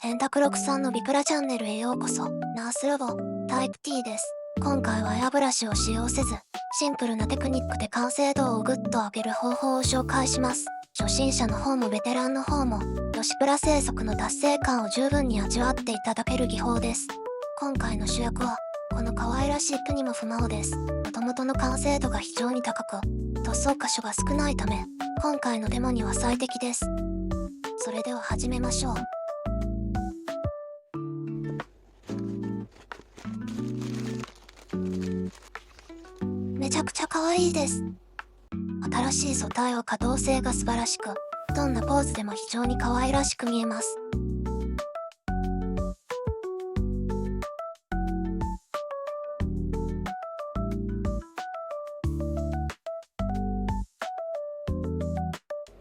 ペンタクロクさんのビクラチャンネルへようこそ。ナースラボタイプ T です。今回はエアブラシを使用せず、シンプルなテクニックで完成度をグッと上げる方法を紹介します。初心者の方もベテランの方も、ヨシプラ生息の達成感を十分に味わっていただける技法です。今回の主役は、この可愛らしいプニモフマオです。元々の完成度が非常に高く、塗装箇所が少ないため、今回のデモには最適です。それでは始めましょう。めちゃくちゃ可愛いです。新しい素体は可動性が素晴らしく、どんなポーズでも非常に可愛らしく見えます。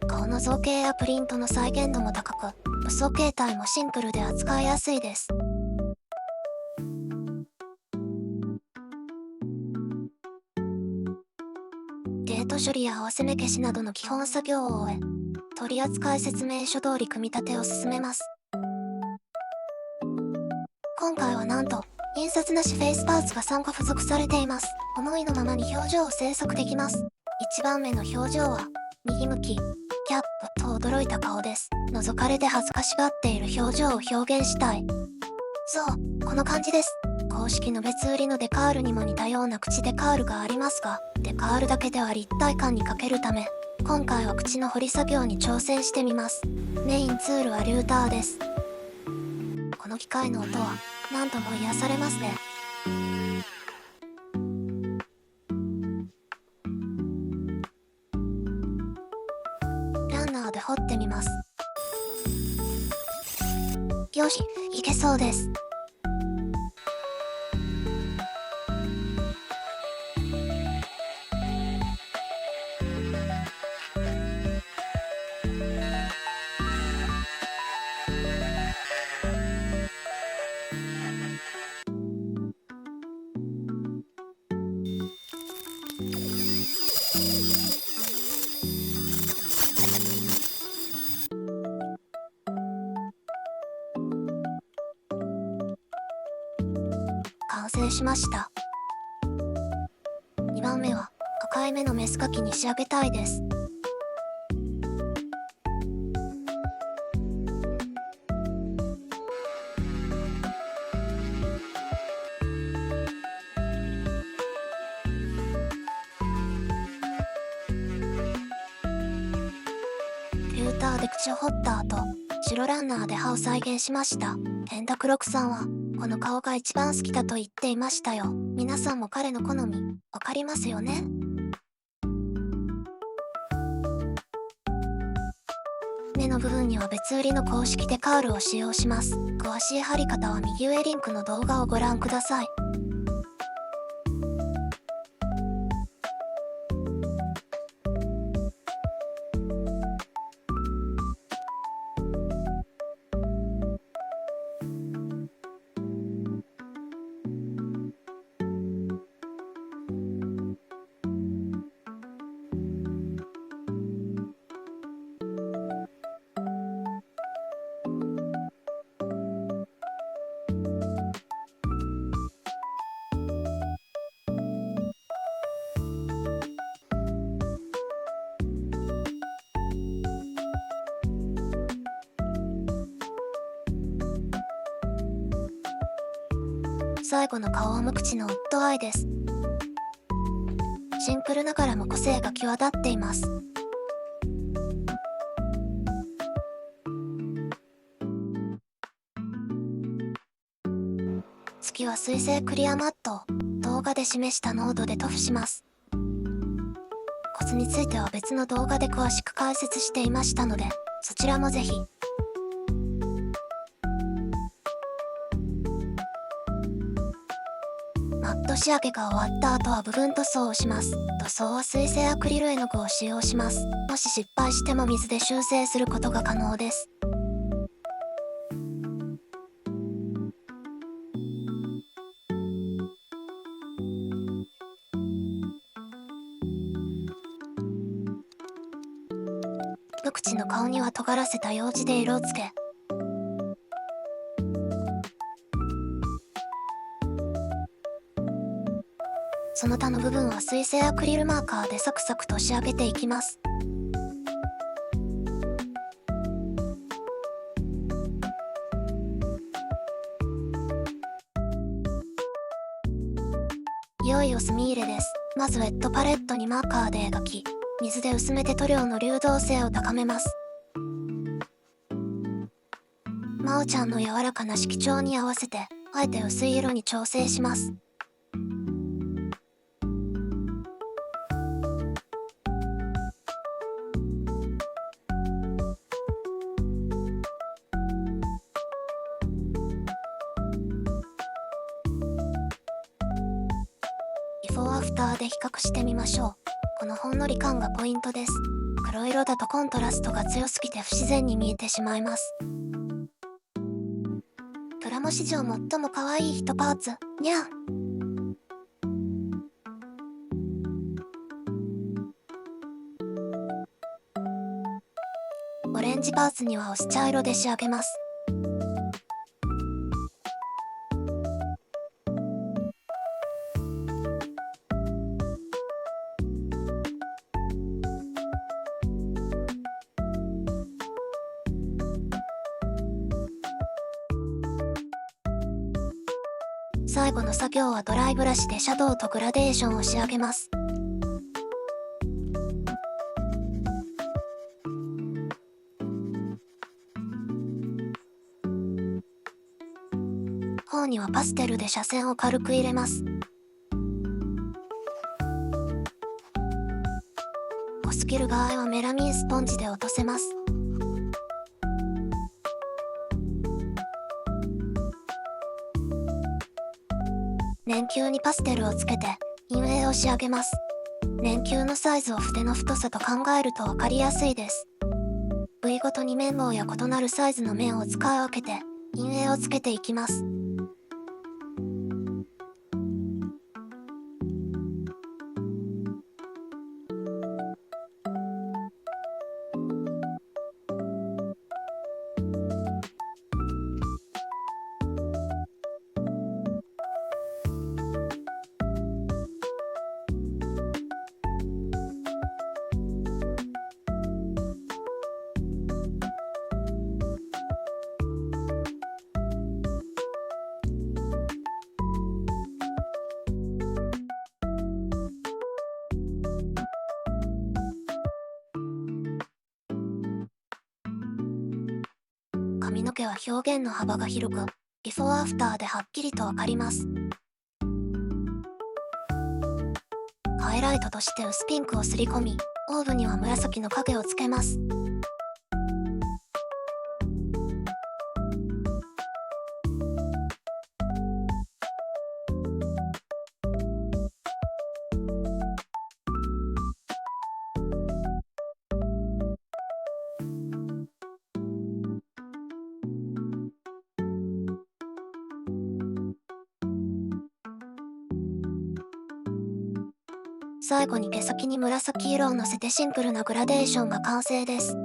顔の造形やプリントの再現度も高く、武装形態もシンプルで扱いやすいです。ゲート処理や合わせ目消しなどの基本作業を終え、取扱説明書通り組み立てを進めます。今回はなんと、印刷なしフェイスパーツが3個付属されています。思いのままに表情を制作できます。1番目の表情は、右向き、キャップと驚いた顔です。覗かれて恥ずかしがっている表情を表現したい。そう、この感じです。公式の別売りのデカールにも似たような口デカールがありますが、デカールだけでは立体感に欠けるため、今回は口の彫り作業に挑戦してみます。メインツールはリューターです。この機械の音は、なんとも癒されますね。ランナーで彫ってみます。よし、いけそうです。完成しました。2番目は赤い目のメス描きに仕上げたいです。リューターで口を彫った後、白ランナーで歯を再現しました。ペンタクロクさんは、この顔が一番好きだと言っていましたよ。皆さんも彼の好み、わかりますよね？目の部分には別売りの公式デカールを使用します。詳しい貼り方は右上リンクの動画をご覧ください。最後の顔は無口のウッドアイです。シンプルながらも個性が際立っています。次は水性クリアマットを動画で示した濃度で塗布します。コツについては別の動画で詳しく解説していましたので、そちらもぜひ。マット仕上げが終わった後は部分塗装をします。塗装は水性アクリル絵の具を使用します。もし失敗しても水で修正することが可能です。無口の顔には尖らせた楊枝で色をつけ、その他の部分は水性アクリルマーカーでサクサクと仕上げていきます。いよいよ墨入れです。まずウェットパレットにマーカーで描き、水で薄めて塗料の流動性を高めます。まおちゃんの柔らかな色調に合わせて、あえて薄い色に調整します。ビフォーアフターで比較してみましょう。このほんのり感がポイントです。黒色だとコントラストが強すぎて不自然に見えてしまいます。プラモ史上最も可愛い1パーツ、にゃん。オレンジパーツには薄茶色で仕上げます。最後の作業はドライブラシでシャドウとグラデーションを仕上げます。頬にはパステルで斜線を軽く入れます。濃すぎる場合はメラミンスポンジで落とせます。連休にパステルをつけて陰影を仕上げます。連休のサイズを筆の太さと考えると分かりやすいです。部位ごとに綿棒や異なるサイズの面を使い分けて陰影をつけていきます。髪の毛は表現の幅が広く、ビフォーアフターではっきりとわかります。ハイライトとして薄ピンクをすり込み、オーブには紫の影をつけます。最後に毛先に紫色をのせてシンプルなグラデーションが完成です。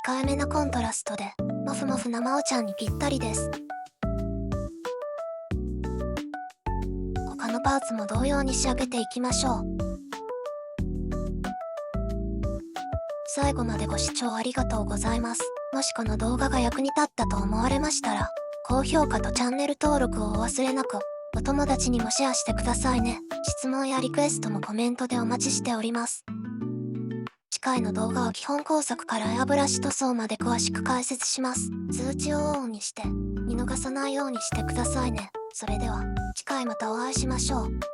控えめなコントラストで、モフモフなまおちゃんにぴったりです。他のパーツも同様に仕上げていきましょう。最後までご視聴ありがとうございます。もしこの動画が役に立ったと思われましたら、高評価とチャンネル登録をお忘れなく。お友達にもシェアしてくださいね。質問やリクエストもコメントでお待ちしております。次回の動画は基本工作からエアブラシ塗装まで詳しく解説します。通知をオンにして見逃さないようにしてくださいね。それでは次回またお会いしましょう。